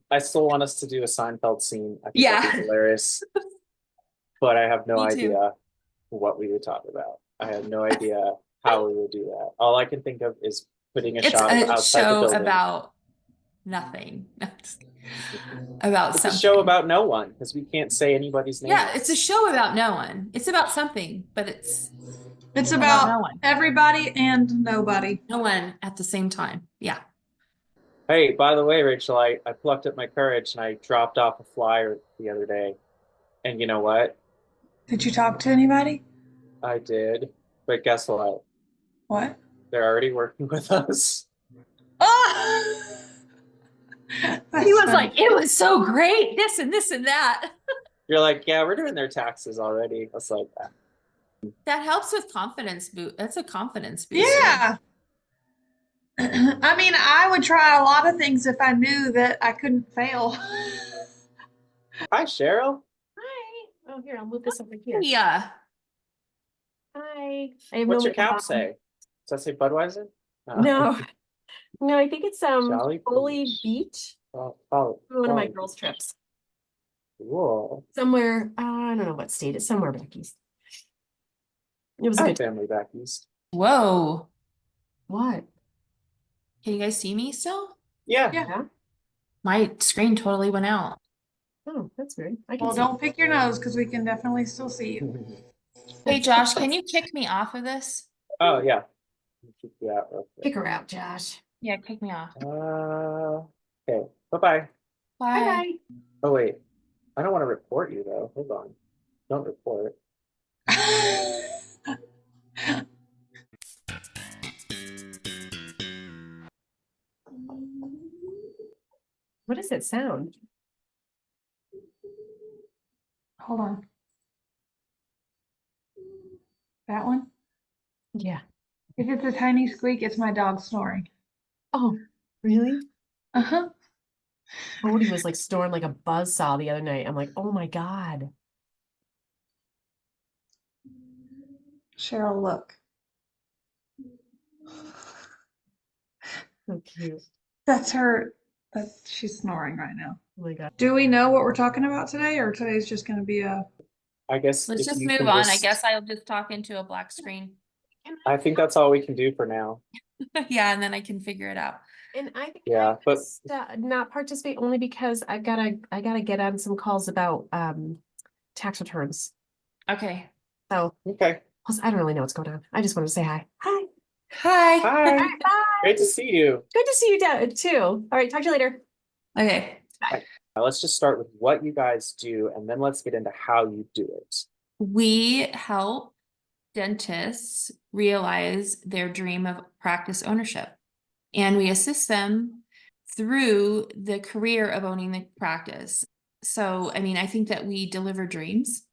I still want us to do a Seinfeld scene. I think that'd be Yeah, hilarious, but I have no me too. idea what we would talk about. I have no idea how we would do that. All I can think of is putting a It's shot of a outside the show building. about nothing. About It's a show something. about no one because we can't say anybody's Yeah, it's a names. show about no one. It's about something, but it's It's about about no one. everybody and nobody. No one at the same time. Yeah. Hey, by the way, Rachel, I plucked up my courage and I dropped off a flyer the other day. And you know what? Did you talk to anybody? I did. But guess what? What? They're already working with us. Oh, He that's was funny. like, it was so great, this and that. You're like, yeah, we're doing their taxes already. I was like, That helps with confidence boost. That's a confidence booster. Yeah. I mean, I would try a lot of things if I knew that I couldn't fail. hi, Cheryl. Hi. Oh, here, I'll move this over here. Yeah. Hi. I have no What's your makeup cap on. say? Does that say Budweiser? No, no, I think it's Jolly Foley Beach. Beach. Oh, One of my Jolly girls' Beach. trips. Cool. Somewhere, I don't know what state. It's somewhere back east. It was a Hi, good. family back east. Whoa. What? Can you guys see me still? Yeah. Yeah. Yeah. My screen totally went out. Oh, that's weird. I can Well, see. don't pick your nose because we can definitely still see you. Hey, Josh, can you kick me off of this? Oh, yeah. Keep you out real quick. Pick her out, Josh. Yeah, kick me off. Okay. Bye-bye. Bye. Bye. Oh, wait. I don't want to report you, though. Hold on. Don't report. What does it sound? Hold on. That one? Yeah. If it's a tiny squeak, it's my dog snoring. Oh, really? Uh-huh. Bodie was like snoring like a buzzsaw the other night. I'm like, oh my God. Cheryl, look. So cute. That's her. She's snoring right now. Oh my God. Do we know what we're talking about today, or today's just going to be a? I guess Let's if just you move can on. I just, guess I'll just talk into a black screen. I think that's all we can do for now. Yeah, and then I can figure it out. And I think Yeah, I'm but not participate only because I gotta get on some calls about tax returns. Okay. So okay. plus I don't really know what's going on. I just wanted to say hi. Hi. Hi. All Hi. right, bye. Great to see you. Good to see you too. All right, talk to you later. Okay. Right. Now let's just start with what you guys do, and then let's get into how you do it. We help dentists realize their dream of practice ownership, and we assist them through the career of owning the practice. So, I mean, I think that we deliver dreams.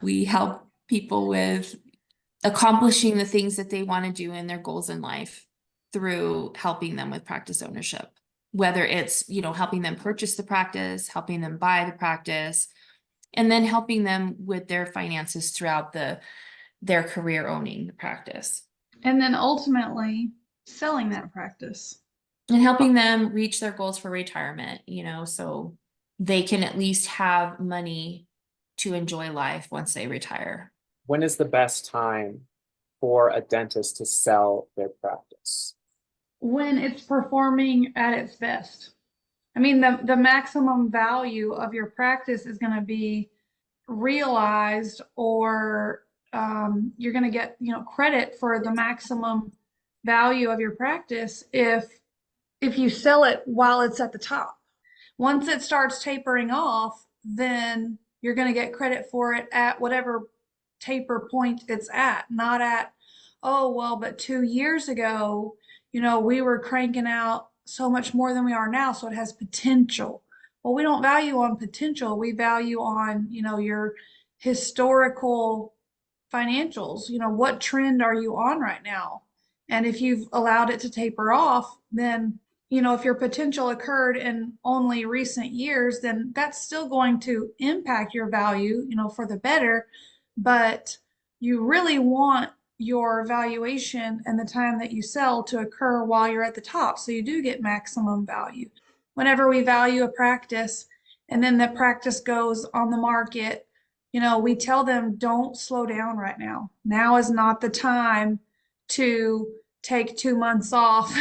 We help people with accomplishing the things that they want to do in their goals in life through helping them with practice ownership, whether it's, helping them purchase the practice, helping them buy the practice, and then helping them with their finances throughout their career owning the practice, And then ultimately selling that practice. and helping them reach their goals for retirement, so they can at least have money to enjoy life once they retire. When is the best time for a dentist to sell their practice? When it's performing at its best. I mean, the maximum value of your practice is going to be realized, or you're going to get credit for the maximum value of your practice if you sell it while it's at the top. Once it starts tapering off, then you're going to get credit for it at whatever taper point it's at, not at, oh, well, but 2 years ago, we were cranking out so much more than we are now, so it has potential. Well, we don't value on potential. We value on, your historical financials. What trend are you on right now? And if you've allowed it to taper off, then if your potential occurred in only recent years, then that's still going to impact your value, for the better. But you really want your valuation and the time that you sell to occur while you're at the top. So you do get maximum value. whenever we value a practice and then the practice goes on the market, we tell them don't slow down right now. Now is not the time to take 2 months off,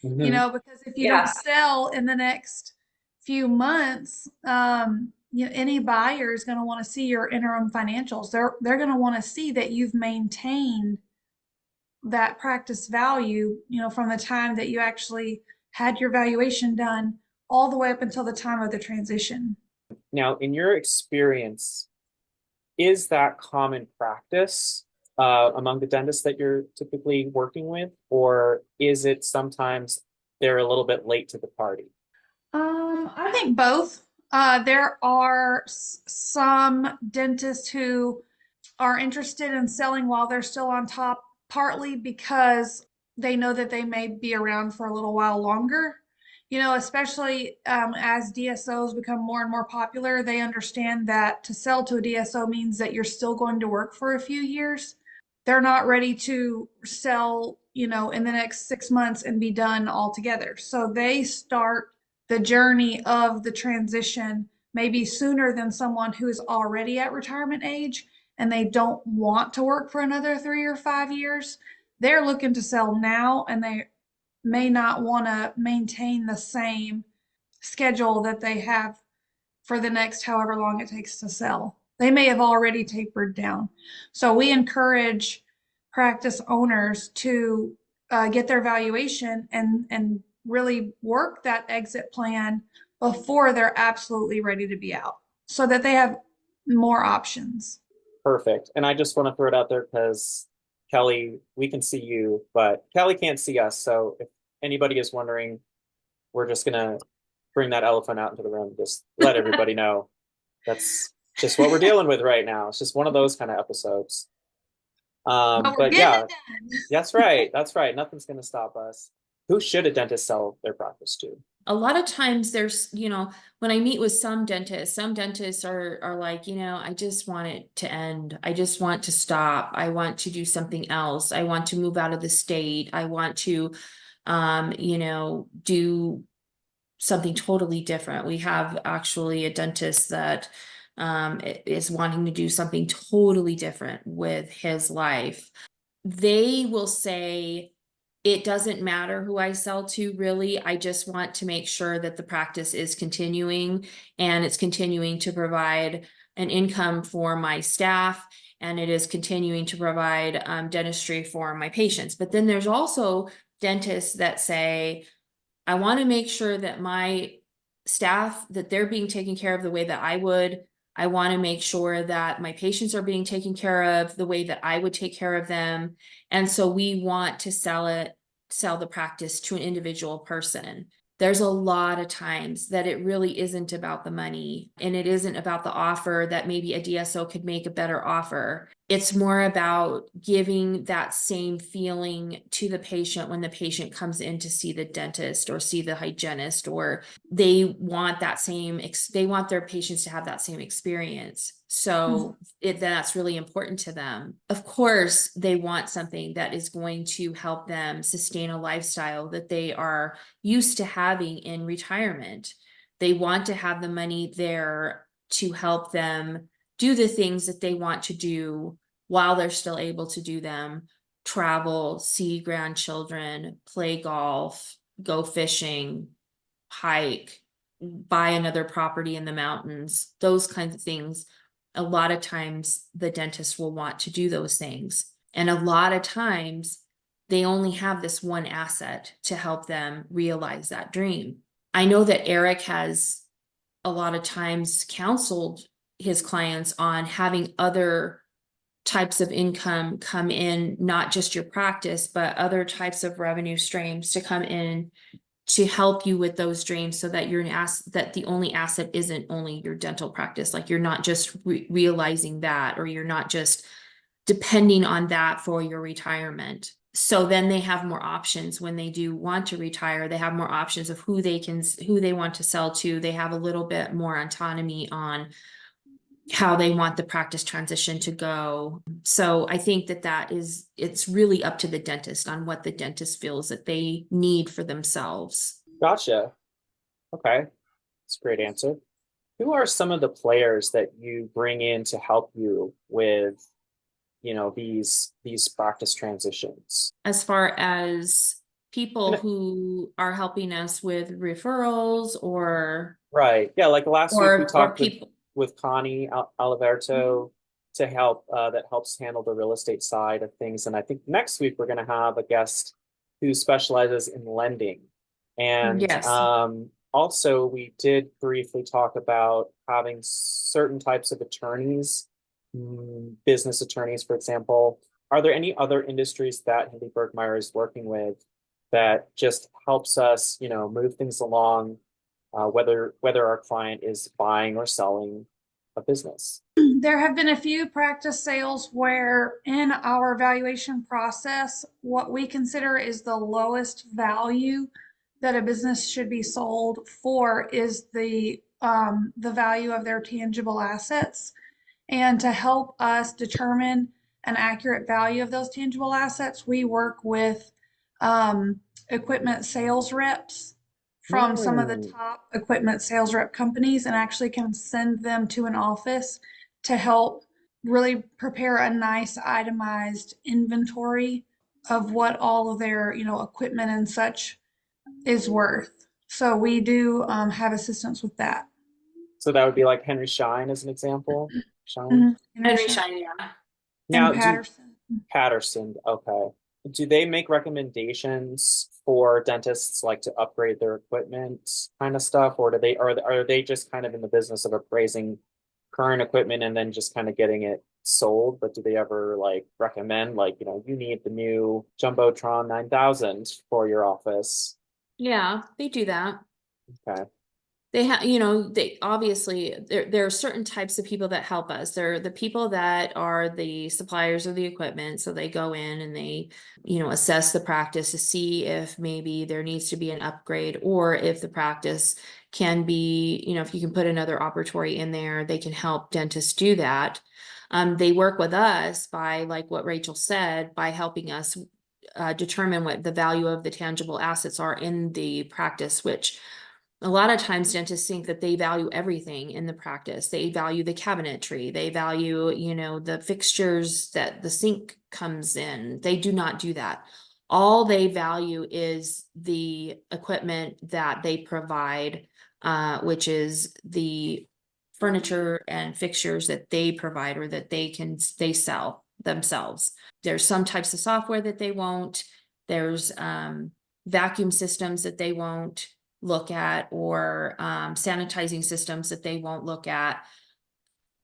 Hmm. because if you don't sell in the next few months, any buyer is going to want to see your interim financials. They're going to want to see that you've maintained that practice value, from the time that you actually had your valuation done all the way up until the time of the transition. Now, in your experience, is that common practice among the dentists that you're typically working with, or is it sometimes they're a little bit late to the party? I think both. There are some dentists who are interested in selling while they're still on top, partly because they know that they may be around for a little while longer. Especially as DSOs become more and more popular, they understand that to sell to a DSO means that you're still going to work for a few years. They're not ready to sell, in the next 6 months and be done altogether. So they start the journey of the transition maybe sooner than someone who is already at retirement age and they don't want to work for another 3 or 5 years. They're looking to sell now and they may not want to maintain the same schedule that they have for the next however long it takes to sell. They may have already tapered down. So we encourage practice owners to get their valuation and really work that exit plan before they're absolutely ready to be out so that they have more options. Perfect. And I just want to throw it out there because Kelly, we can see you, but Kelly can't see us. So if anybody is wondering, we're just gonna bring that elephant out into the room. Just let everybody know that's just what we're dealing with right now. It's just one of those kind of episodes. But we're But getting yeah, it done. that's right. That's right. Nothing's gonna stop us. Who should a dentist sell their practice to? A lot of times there's, when I meet with some dentists are like, I just want it to end. I just want to stop. I want to do something else. I want to move out of the state. I want to, do something totally different. We have actually a dentist that is wanting to do something totally different with his life. They will say, it doesn't matter who I sell to, really. I just want to make sure that the practice is continuing and it's continuing to provide an income for my staff and it is continuing to provide dentistry for my patients. But then there's also dentists that say, I want to make sure that my staff, that they're being taken care of the way that I would. I want to make sure that my patients are being taken care of the way that I would take care of them. And so we want to sell the practice to an individual person. There's a lot of times that it really isn't about the money and it isn't about the offer that maybe a DSO could make a better offer. It's more about giving that same feeling to the patient when the patient comes in to see the dentist or see the hygienist, or they want they want their patients to have that same experience. So that's really important to them. Of course, they want something that is going to help them sustain a lifestyle that they are used to having in retirement. They want to have the money there to help them do the things that they want to do while they're still able to do them. Travel, see grandchildren, play golf, go fishing, hike, buy another property in the mountains, those kinds of things. A lot of times the dentist will want to do those things. And a lot of times they only have this one asset to help them realize that dream. I know that Eric has a lot of times counseled his clients on having other types of income come in, not just your practice, but other types of revenue streams to come in to help you with those dreams, so that that the only asset isn't only your dental practice. Like you're not just realizing that, or you're not just depending on that for your retirement. So then they have more options when they do want to retire. They have more options of who they want to sell to. They have a little bit more autonomy on how they want the practice transition to go. So I think it's really up to the dentist on what the dentist feels that they need for themselves. Gotcha. Okay, that's a great answer. Who are some of the players that you bring in to help you with, these practice transitions? As far as people And- who are helping us with referrals Right. Yeah, like last week we or talked people. with Connie Aliberto to help that helps handle the real estate side of things. And I think next week we're going to have a guest who specializes in lending. And Yes. also we did briefly talk about having certain types of attorneys, business attorneys, for example. Are there any other industries that Hindley Burgmaier is working with that just helps us, move things along, whether our client is buying or selling a business? There have been a few practice sales where in our valuation process, what we consider is the lowest value that a business should be sold for is the value of their tangible assets. And to help us determine an accurate value of those tangible assets, we work with equipment sales reps from some of the Hmm. top equipment sales rep companies and actually can send them to an office to help really prepare a nice itemized inventory of what all of their, equipment and such is worth. So we do have assistance with that. So that would be like Henry Schein as an example. Schein. Mhm. Henry Schein, yeah. And Now, do Patterson. Patterson, okay. Do they make recommendations for dentists like to upgrade their equipment kind of stuff, or are they just kind of in the business of appraising current equipment and then just kind of getting it sold? But do they ever like recommend like, you need the new Jumbotron 9000 for your office? Yeah, they do that. Okay. They have, they obviously there are certain types of people that help us. They're the people that are the suppliers of the equipment. So they go in and they, assess the practice to see if maybe there needs to be an upgrade or if the practice can be, if you can put another operatory in there, they can help dentists do that. They work with us by, like what Rachel said, by helping us determine what the value of the tangible assets are in the practice, which a lot of times dentists think that they value everything in the practice. They value the cabinetry. They value, the fixtures that the sink comes in. They do not do that. All they value is the equipment that they provide, which is the furniture and fixtures that they provide or that they sell themselves. There's some types of software that they won't. There's vacuum systems that they won't look at, or sanitizing systems that they won't look at.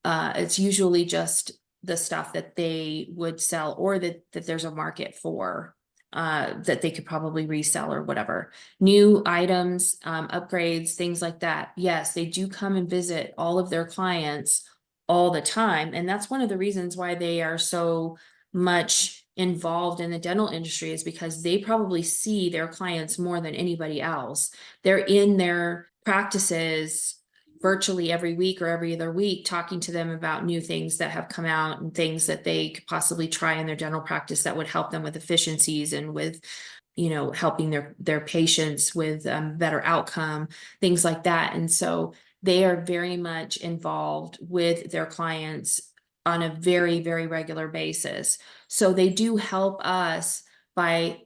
It's usually just the stuff that they would sell or that there's a market for, that they could probably resell or whatever. New items, upgrades, things like that. Yes, they do come and visit all of their clients all the time. And that's one of the reasons why they are so much involved in the dental industry, is because they probably see their clients more than anybody else. They're in their practices virtually every week or every other week, talking to them about new things that have come out and things that they could possibly try in their dental practice that would help them with efficiencies and with, helping their patients with better outcome, things like that. And so they are very much involved with their clients on a very, very regular basis. So they do help us by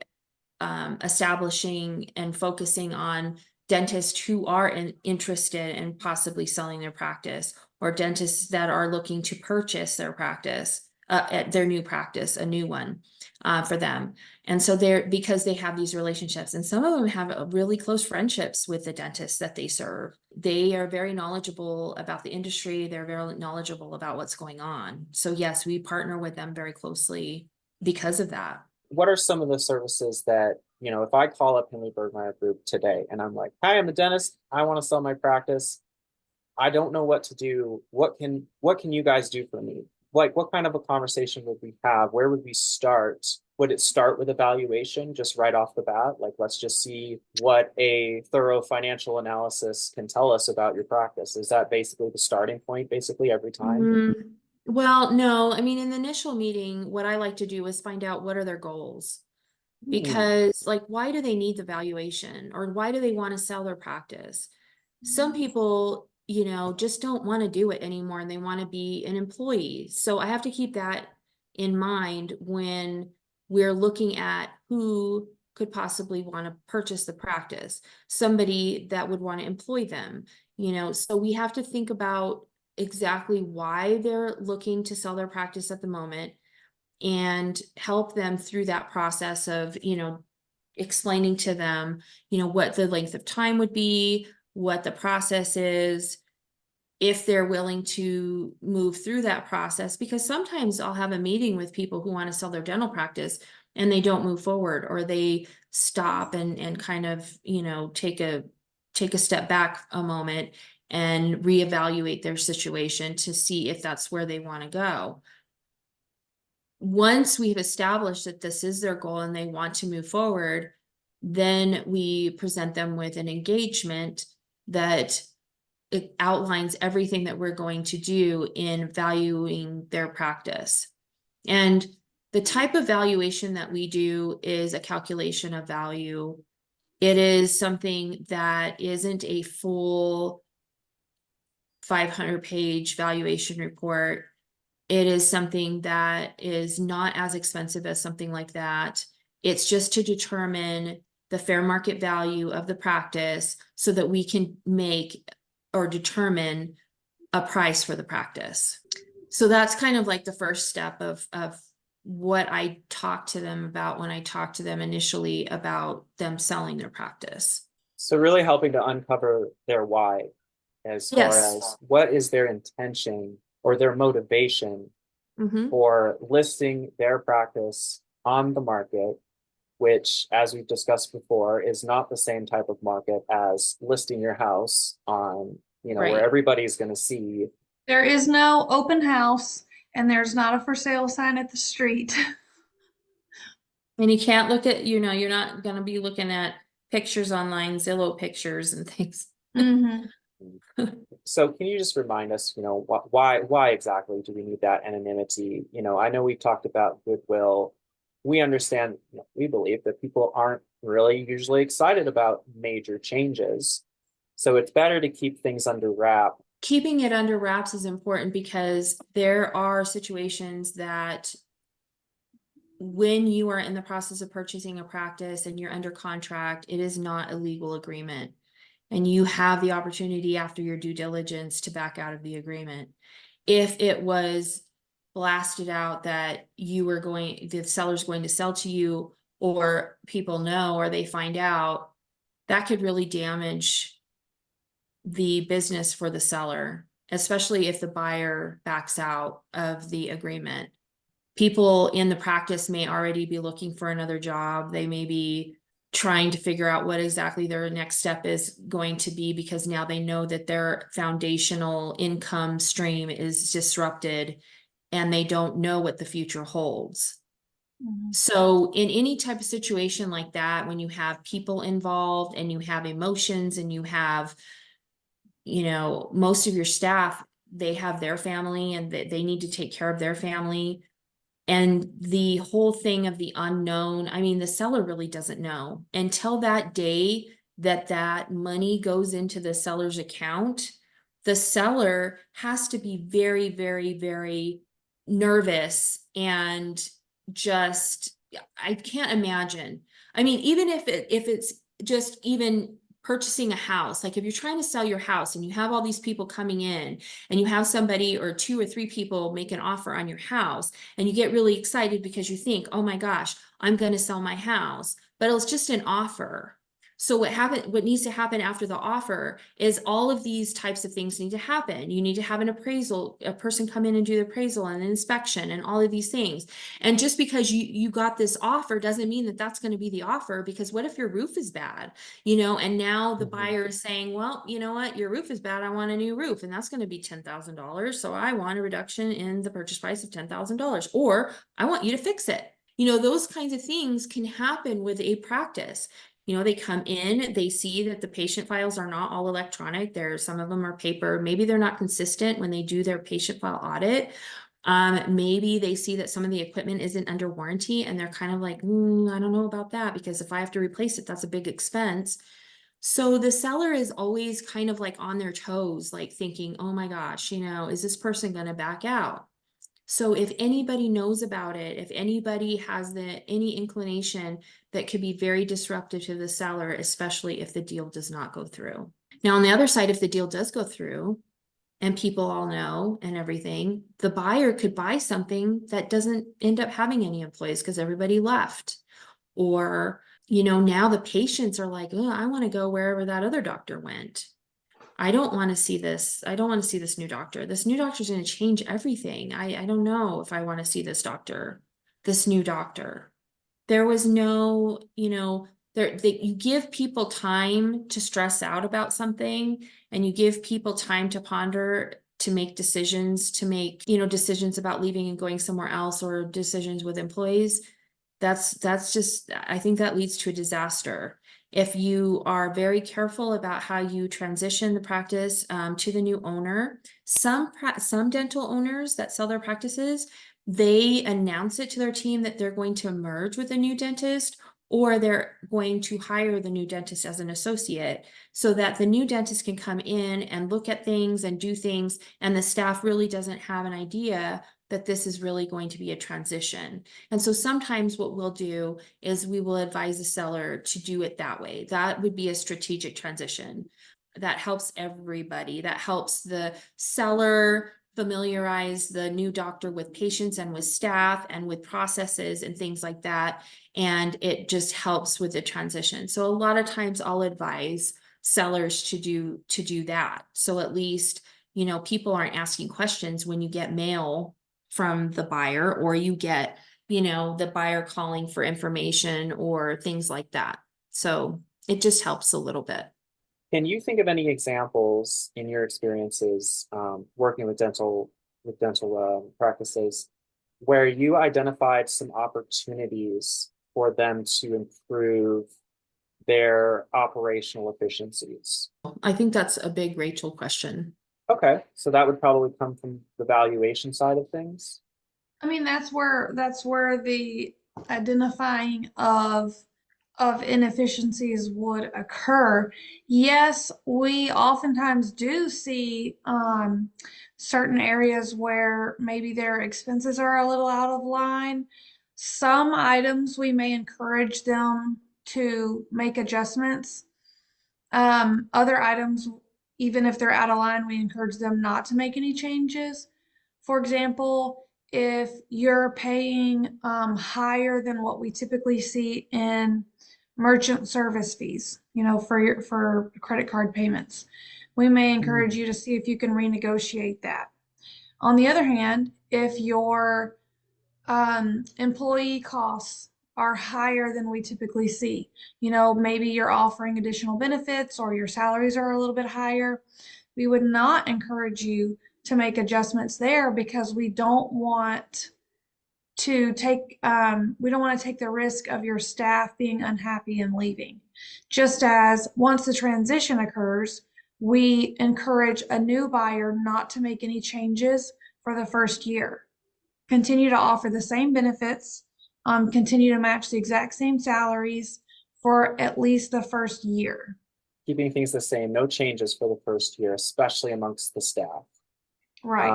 establishing and focusing on dentists who are interested in possibly selling their practice, or dentists that are looking to purchase their practice, at their new practice, a new one for them. And so because they have these relationships, and some of them have really close friendships with the dentists that they serve. They are very knowledgeable about the industry. They're very knowledgeable about what's going on. So yes, we partner with them very closely because of that. What are some of the services that, if I call up Hindley Burgmaier Group today and I'm like, hi, I'm a dentist, I want to sell my practice, I don't know what to do. What can you guys do for me? Like, what kind of a conversation would we have? Where would we start? Would it start with evaluation just right off the bat? Like, let's just see what a thorough financial analysis can tell us about your practice. Is that basically the starting point, basically every time? Well, no, I mean, in the initial meeting, what I like to do is find out what are their goals. Hmm. Because, like, why do they need the valuation, or why do they want to sell their practice? some people, you know, just don't want to do it anymore and they want to be an employee. So I have to keep that in mind when we're looking at who could possibly want to purchase the practice, somebody that would want to employ them, you know, so we have to think about exactly why they're looking to sell their practice at the moment and help them through that process of, you know, explaining to them, you know, what the length of time would be, what the process is, if they're willing to move through that process, because sometimes I'll have a meeting with people who want to sell their dental practice and they don't move forward, or they stop and kind of, you know, take a step back a moment and reevaluate their situation to see if that's where they want to go. Once we've established that this is their goal and they want to move forward, then we present them with an engagement that it outlines everything that we're going to do in valuing their practice. And the type of valuation that we do is a calculation of value. It is something that isn't a full 500-page valuation report. It is something that is not as expensive as something like that. It's just to determine the fair market value of the practice so that we can make or determine a price for the practice. So that's kind of like the first step of what I talk to them about when I talk to them initially about them selling their practice. So really helping to uncover their why as far Yes. as what is their intention or their motivation Mhm. for listing their practice on the market, which, as we've discussed before, is not the same type of market as listing your house on, you know, where Right. everybody's going to see. There is no open house and there's not a for sale sign at the street. And you can't look at, you know, you're not going to be looking at pictures online, Zillow pictures and things. Mhm. So can you just remind us, you know, why exactly do we need that anonymity? You know, I know we've talked about goodwill. We understand, you know, we believe that people aren't really usually excited about major changes. So it's better to keep things under wrap. Keeping it under wraps is important because there are situations that when you are in the process of purchasing a practice and you're under contract, it is not a legal agreement. And you have the opportunity after your due diligence to back out of the agreement. If it was blasted out that the seller's going to sell to you, or people know, or they find out, that could really damage the business for the seller, especially if the buyer backs out of the agreement. People in the practice may already be looking for another job. They may be trying to figure out what exactly their next step is going to be, because now they know that their foundational income stream is disrupted and they don't know what the future holds. Mhm. So in any type of situation like that, when you have people involved and you have emotions and you have, you know, most of your staff, they have their family and they need to take care of their family. And the whole thing of the unknown, I mean, the seller really doesn't know until that day that that money goes into the seller's account. The seller has to be very, very, very nervous and just, I can't imagine. I mean, even if it's just even purchasing a house, like if you're trying to sell your house and you have all these people coming in and you have somebody or 2 or 3 people make an offer on your house, and you get really excited because you think, oh my gosh, I'm going to sell my house, but it's just an offer. So what needs to happen after the offer is all of these types of things need to happen. You need to have an appraisal, a person come in and do the appraisal and an inspection and all of these things. And just because you got this offer doesn't mean that that's going to be the offer, because what if your roof is bad, you know, and now the buyer is saying, well, you know what, your roof is bad, I want a new roof, and that's going to be $10,000. So I want a reduction in the purchase price of $10,000, or I want you to fix it. You know, those kinds of things can happen with a practice. You know, they come in, they see that the patient files are not all electronic. Some of them are paper. Maybe they're not consistent when they do their patient file audit. Maybe they see that some of the equipment isn't under warranty and they're kind of like, I don't know about that, because if I have to replace it, that's a big expense. So the seller is always kind of like on their toes, like thinking, oh my gosh, is this person going to back out? So if anybody knows about it, if anybody has any inclination, that could be very disruptive to the seller, especially if the deal does not go through. Now, on the other side, if the deal does go through and people all know and everything, the buyer could buy something that doesn't end up having any employees because everybody left. Or, now the patients are like, oh, I want to go wherever that other doctor went. I don't want to see this. I don't want to see this new doctor. This new doctor is going to change everything. I don't know if I want to see this new doctor. There was no, you give people time to stress out about something, and you give people time to ponder, to make decisions, decisions about leaving and going somewhere else, or decisions with employees. That's just, I think that leads to a disaster. If you are very careful about how you transition the practice to the new owner, some dental owners that sell their practices, they announce it to their team that they're going to merge with a new dentist, or they're going to hire the new dentist as an associate, so that the new dentist can come in and look at things and do things, and the staff really doesn't have an idea that this is really going to be a transition. And so sometimes what we'll do is we will advise the seller to do it that way. That would be a strategic transition. That helps everybody. That helps the seller familiarize the new doctor with patients and with staff and with processes and things like that. And it just helps with the transition. So a lot of times I'll advise sellers to do that. So at least, people aren't asking questions when you get mail from the buyer, or you get, the buyer calling for information or things like that. So it just helps a little bit. Can you think of any examples in your experiences working with dental practices where you identified some opportunities for them to improve their operational efficiencies? I think that's a big Rachel question. Okay, so that would probably come from the valuation side of things. I mean, that's where the identifying of inefficiencies would occur. Yes, we oftentimes do see certain areas where maybe their expenses are a little out of line. Some items we may encourage them to make adjustments. Other items, even if they're out of line, we encourage them not to make any changes. For example, if you're paying higher than what we typically see in merchant service fees, for credit card payments, we may encourage you to see if you can renegotiate that. On the other hand, if your employee costs are higher than we typically see, maybe you're offering additional benefits or your salaries are a little bit higher, we would not encourage you to make adjustments there, because we don't want to take the risk of your staff being unhappy and leaving. Just as once the transition occurs, we encourage a new buyer not to make any changes for the first year. Continue to offer the same benefits, continue to match the exact same salaries for at least the first year. Keeping things the same, no changes for the first year, especially amongst the staff. Right.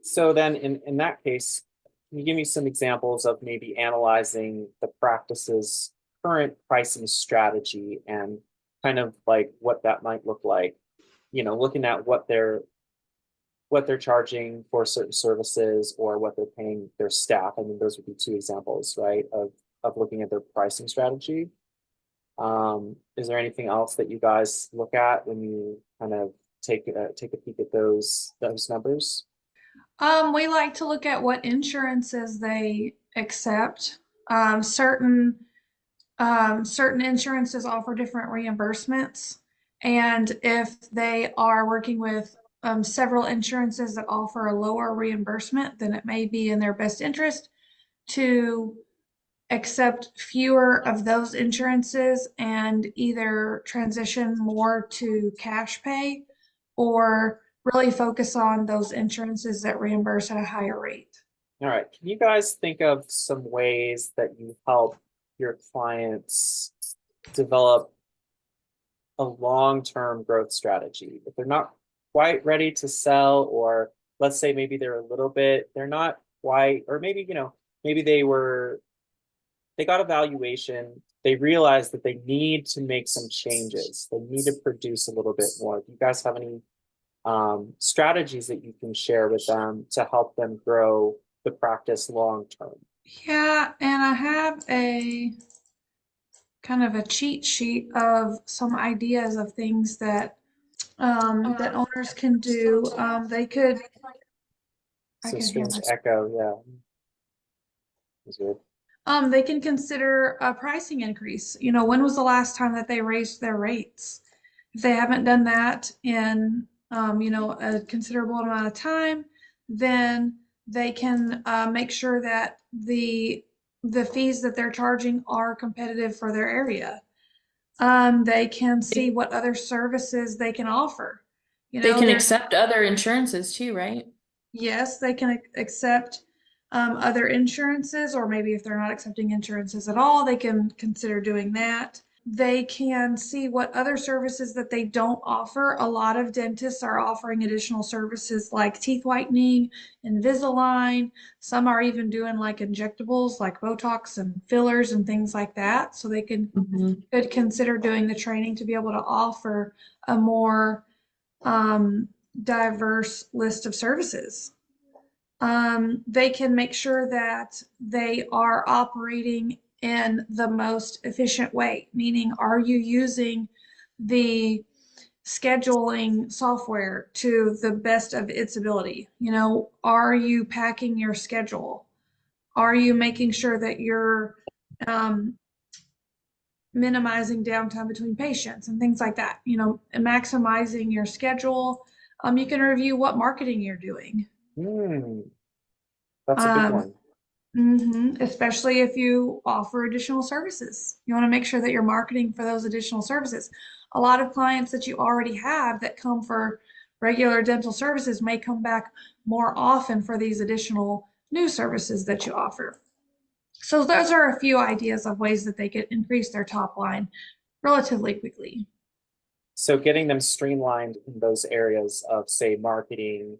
So then in that case, can you give me some examples of maybe analyzing the practice's current pricing strategy and kind of like what that might look like? Looking at what they're charging for certain services or what they're paying their staff. I mean, those would be two examples, right, of looking at their pricing strategy. Is there anything else that you guys look at when you kind of take a peek at those numbers? We like to look at what insurances they accept. Certain insurances offer different reimbursements, and if they are working with several insurances that offer a lower reimbursement, then it may be in their best interest to accept fewer of those insurances and either transition more to cash pay, or really focus on those insurances that reimburse at a higher rate. All right. Can you guys think of some ways that you help your clients develop a long-term growth strategy. If they're not quite ready to sell, or let's say maybe they're they're not quite, or maybe, maybe they got a valuation, they realized that they need to make some changes. They need to produce a little bit more. Do you guys have any strategies that you can share with them to help them grow the practice long term? Yeah, and I have a kind of a cheat sheet of some ideas of things that that owners can do. They could, I So can hear strange myself. echo, yeah. That's weird. They can consider a pricing increase. When was the last time that they raised their rates? If they haven't done that in, a considerable amount of time, then they can make sure that the fees that they're charging are competitive for their area. They can see what other services they can offer. They can There's accept other insurances too, right? Yes, they can accept other insurances, or maybe if they're not accepting insurances at all, they can consider doing that. They can see what other services that they don't offer. A lot of dentists are offering additional services like teeth whitening, Invisalign. Some are even doing like injectables like Botox and fillers and things like that. So they could consider doing the training to be able to offer a more diverse list of services. They can make sure that they are operating in the most efficient way, meaning, are you using the scheduling software to the best of its ability? Are you packing your schedule? Are you making sure that you're minimizing downtime between patients and things like that? Maximizing your schedule. You can review what marketing you're doing. That's a big one. Especially if you offer additional services. You want to make sure that you're marketing for those additional services. A lot of clients that you already have that come for regular dental services may come back more often for these additional new services that you offer. So those are a few ideas of ways that they could increase their top line relatively quickly. So getting them streamlined in those areas of, say, marketing,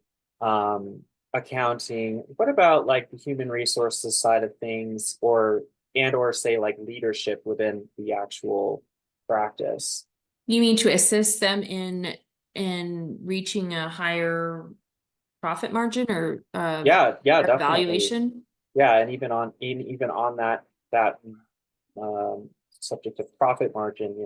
accounting. What about like the human resources side of things, or say like leadership within the actual practice? You mean to assist them in reaching a higher profit margin or Yeah, definitely. valuation? Yeah, and even on that subject of profit margin,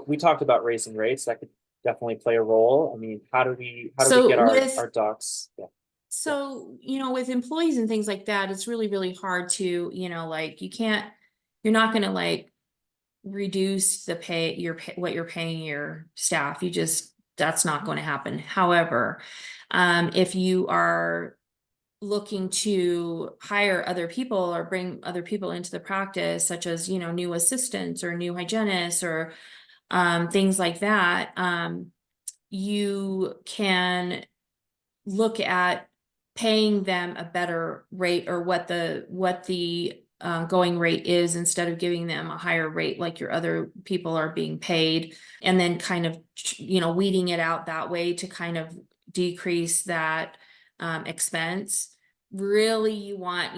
we talked about raising rates. That could definitely play a role. I mean, how do we get our ducks? Yeah. So, with employees and things like that, it's really, really hard to, like you're not going to like reduce the what you're paying your staff. That's not going to happen. However, if you are looking to hire other people or bring other people into the practice, such as, new assistants or new hygienists or things like that, you can look at paying them a better rate, or what the going rate is, instead of giving them a higher rate like your other people are being paid, and then kind of weeding it out that way to kind of decrease that expense. Really, you want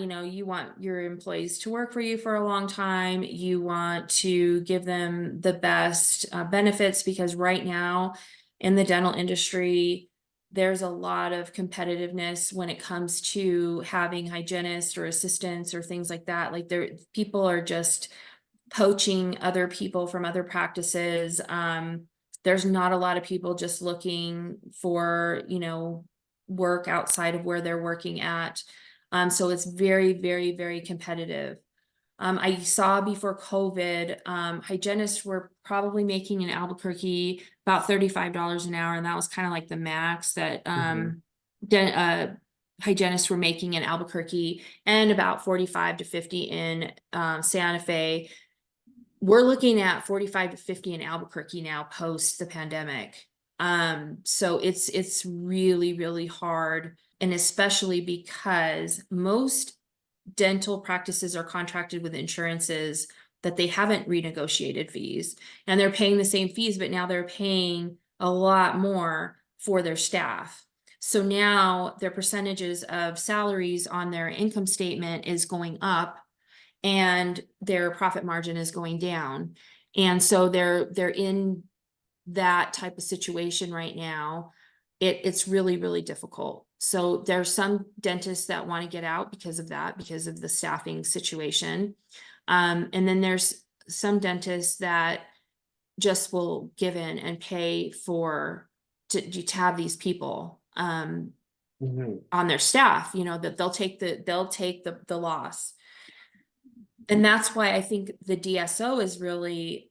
your employees to work for you for a long time. You want to give them the best benefits, because right now in the dental industry, there's a lot of competitiveness when it comes to having hygienists or assistants or things like that. Like people are just poaching other people from other practices. There's not a lot of people just looking for, work outside of where they're working at. So it's very, very, very competitive. I saw before COVID, hygienists were probably making in Albuquerque about $35 an hour, and that was kind of like the max that hygienists were making in Albuquerque, and about 45 to 50 in Santa Fe. We're looking at 45 to 50 in Albuquerque now post the pandemic. So it's really, really hard, and especially because most dental practices are contracted with insurances that they haven't renegotiated fees, and they're paying the same fees, but now they're paying a lot more for their staff. So now their percentages of salaries on their income statement is going up and their profit margin is going down. And so they're in that type of situation right now. It's really, really difficult. So there's some dentists that want to get out because of that, because of the staffing situation. And then there's some dentists that just will give in and pay to have these people Mhm. on their staff, that they'll take the loss. And that's why I think the DSO is really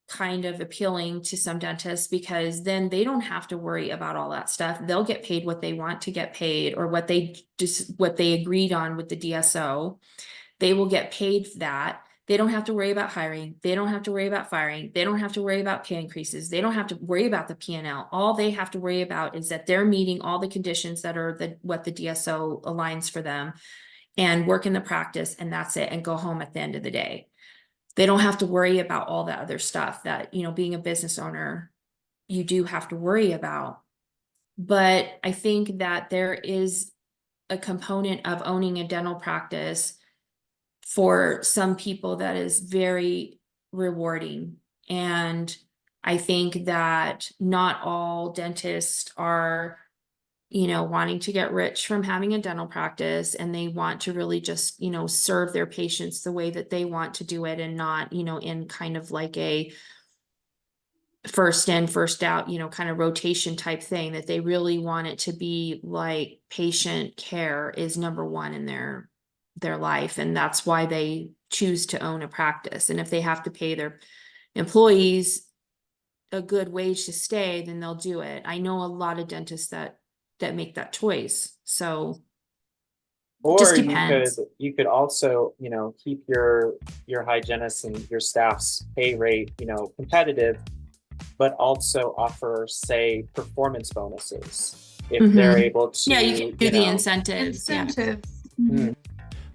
kind of appealing to some dentists, because then they don't have to worry about all that stuff. They'll get paid what they want to get paid, or what they agreed on with the DSO. They will get paid for that. They don't have to worry about hiring. They don't have to worry about firing. They don't have to worry about pay increases. They don't have to worry about the P&L. All they have to worry about is that they're meeting all the conditions that are what the DSO aligns for them, and work in the practice, and that's it, and go home at the end of the day. They don't have to worry about all that other stuff that, being a business owner, you do have to worry about. But I think that there is a component of owning a dental practice for some people that is very rewarding. And I think that not all dentists are, wanting to get rich from having a dental practice, and they want to really just, serve their patients the way that they want to do it, and not, in kind of like a first in, first out, kind of rotation type thing, that they really want it to be like patient care is number one in their life. And that's why they choose to own a practice. And if they have to pay their employees a good wage to stay, then they'll do it. I know a lot of dentists that make that choice. So Or just depends. you could also, keep your hygienists and your staff's pay rate, competitive, but also offer, say, performance bonuses if they're able to. Yeah, you can do the incentives. Incentives. Mhm.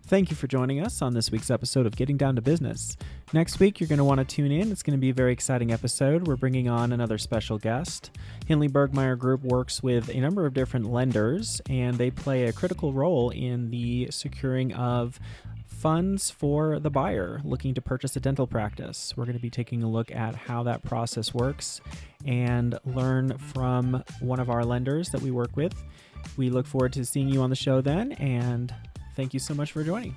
Thank you for joining us on this week's episode of Getting Down to Business. Next week, you're going to want to tune in. It's going to be a very exciting episode. We're bringing on another special guest. Hindley Burgmaier Group works with a number of different lenders, and they play a critical role in the securing of funds for the buyer looking to purchase a dental practice. We're going to be taking a look at how that process works and learn from one of our lenders that we work with. We look forward to seeing you on the show then, and thank you so much for joining.